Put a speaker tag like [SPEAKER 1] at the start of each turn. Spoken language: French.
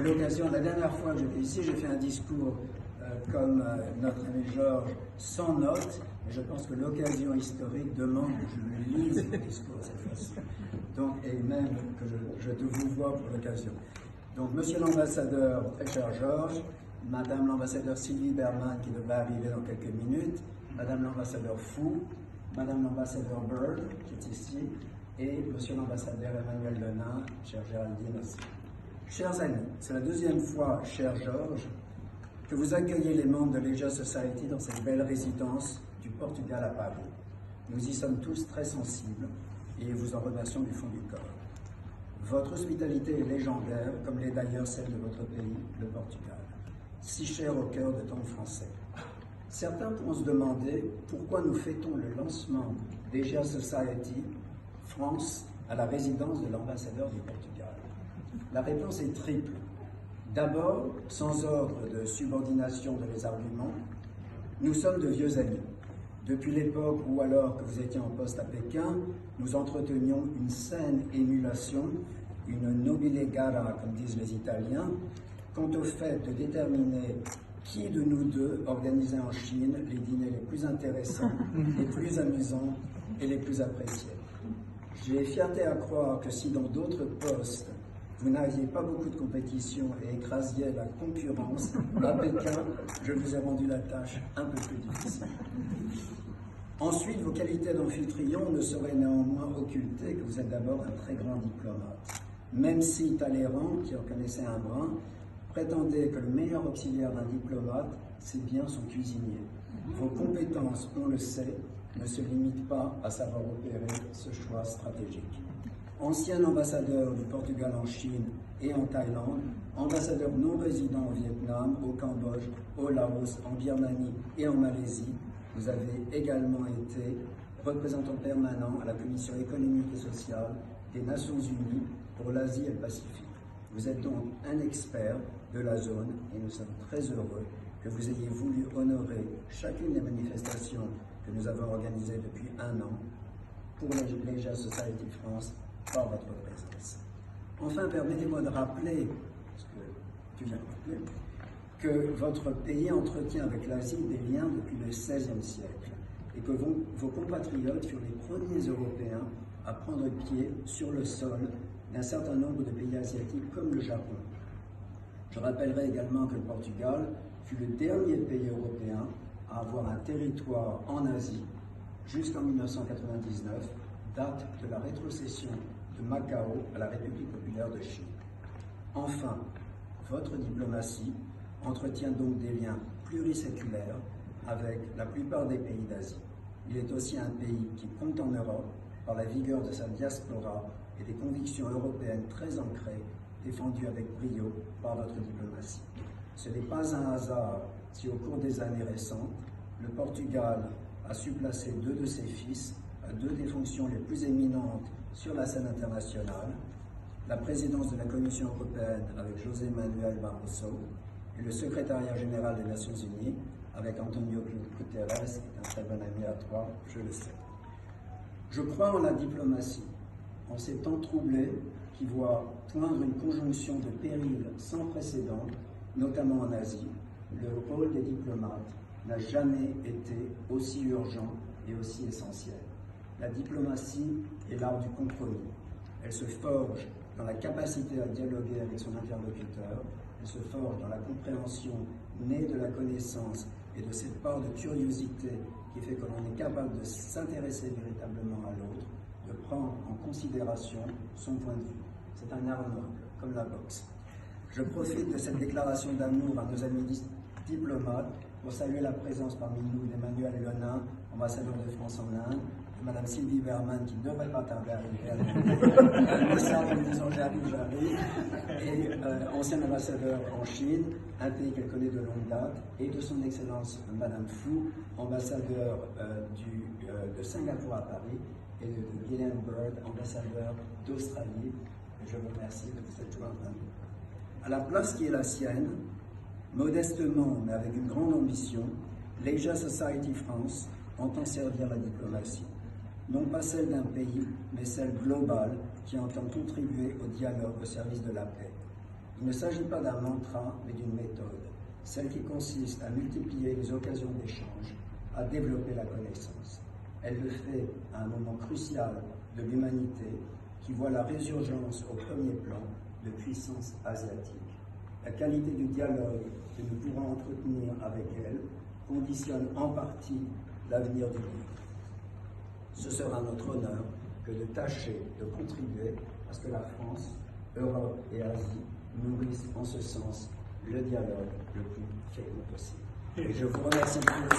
[SPEAKER 1] l'occasion, la dernière fois que j'étais ici, j'ai fait un discours comme notre ami Georges, sans notes, mais je pense que l'occasion historique demande que je lui lise le discours cette fois-ci. Donc, et même que je te vous vois pour l'occasion. Donc, monsieur l'ambassadeur, très cher Georges, madame l'ambassadeur Sylvie Berman, qui devrait arriver dans quelques minutes, madame l'ambassadeur Fou, madame l'ambassadeur Bird, qui est ici, et monsieur l'ambassadeur Emmanuel Lenain, chère Géraldine aussi. Chers amis, c'est la deuxième fois, cher Georges, que vous accueillez les membres de l'Asia Society dans cette belle résidence du Portugal à Paris. Nous y sommes tous très sensibles et vous en remercions du fond du corps. Votre hospitalité est légendaire, comme l'est d'ailleurs celle de votre pays, le Portugal, si cher au cœur de tant de Français. Certains pourront se demander pourquoi nous fêtons le lancement d'Asia Society France à la résidence de l'ambassadeur du Portugal. La réponse est triple. D'abord, sans ordre de subordination de mes arguments, nous sommes de vieux amis. Depuis l'époque où, alors que vous étiez en poste à Pékin, nous entretenions une saine émulation, une nobile gara, comme disent les Italiens, quant au fait de déterminer qui de nous deux organisait en Chine les dîners les plus intéressants, les plus amusants et les plus appréciés. J'ai fierté à croire que si dans d'autres postes, vous n'aviez pas beaucoup de compétition et écrasiez la concurrence, à Pékin, je vous ai rendu la tâche un peu plus difficile. Ensuite, vos qualités d'amphitryon ne sauraient néanmoins occulter que vous êtes d'abord un très grand diplomate. Même si Talleyrand, qui en connaissait un brin, prétendait que le meilleur auxiliaire d'un diplomate, c'est bien son cuisinier. Vos compétences, on le sait, ne se limitent pas à savoir opérer ce choix stratégique. Ancien ambassadeur du Portugal en Chine et en Thaïlande, ambassadeur non résident au Vietnam, au Cambodge, au Laos, en Birmanie et en Malaisie, vous avez également été représentant permanent à la Commission économique et sociale des Nations Unies pour l'Asie et le Pacifique. Vous êtes donc un expert de la zone et nous sommes très heureux que vous ayez voulu honorer chacune des manifestations que nous avons organisées depuis un an pour l'Asia Society France par votre présence. Enfin, permettez-moi de rappeler, parce que tu viens de rappeler, que votre pays entretient avec l'Asie des liens depuis le XVIe siècle et que vos compatriotes furent les premiers Européens à prendre pied sur le sol d'un certain nombre de pays asiatiques comme le Japon. Je rappellerai également que le Portugal fut le dernier pays européen à avoir un territoire en Asie jusqu'en 1999, date de la rétrocession de Macao à la République populaire de Chine. Enfin, votre diplomatie entretient donc des liens pluriséculaires avec la plupart des pays d'Asie. Il est aussi un pays qui compte en Europe par la vigueur de sa diaspora et des convictions européennes très ancrées, défendues avec brio par votre diplomatie. Ce n'est pas un hasard si au cours des années récentes, le Portugal a su placer deux de ses fils à deux des fonctions les plus éminentes sur la scène internationale, la présidence de la Commission européenne avec José Manuel Barroso et le secrétariat général des Nations Unies avec Antonio Guterres, qui est un très bon ami à toi, je le sais. Je crois en la diplomatie, en ces temps troublés qui voient poindre une conjonction de périls sans précédent, notamment en Asie. Le rôle des diplomates n'a jamais été aussi urgent et aussi essentiel. La diplomatie est l'art du compromis. Elle se forge dans la capacité à dialoguer avec son interlocuteur, elle se forge dans la compréhension née de la connaissance et de cette part de curiosité qui fait que l'on est capable de s'intéresser véritablement à l'autre, de prendre en considération son point de vue. C'est un art noble, comme la boxe. Je profite de cette déclaration d'amour à nos amis diplomates pour saluer la présence parmi nous d'Emmanuel Lenain, ambassadeur de France en Inde, de Madame Sylvie Berman, qui ne devrait pas tarder à arriver, un message en disant j'arrive, et ancien ambassadeur en Chine, un pays qu'elle connaît de longue date, et de son Excellence Madame Fu, ambassadeur de Singapour à Paris, et de Gillian Bird, ambassadeur d'Australie. Je vous remercie de vous être joint à nous. À la place qui est la sienne, modestement mais avec une grande ambition, l'Asia Society France entend servir la diplomatie. Non pas celle d'un pays, mais celle globale qui entend contribuer au dialogue au service de la paix. Il ne s'agit pas d'un mantra, mais d'une méthode, celle qui consiste à multiplier les occasions d'échange, à développer la connaissance. Elle le fait à un moment crucial de l'humanité qui voit la résurgence au premier plan de puissances asiatiques. La qualité du dialogue que nous pourrons entretenir avec elle conditionne en partie l'avenir du monde. Ce sera notre honneur que de tâcher de contribuer à ce que la France, Europe et Asie nourrissent en ce sens le dialogue le plus fécond possible. Et je vous remercie tous.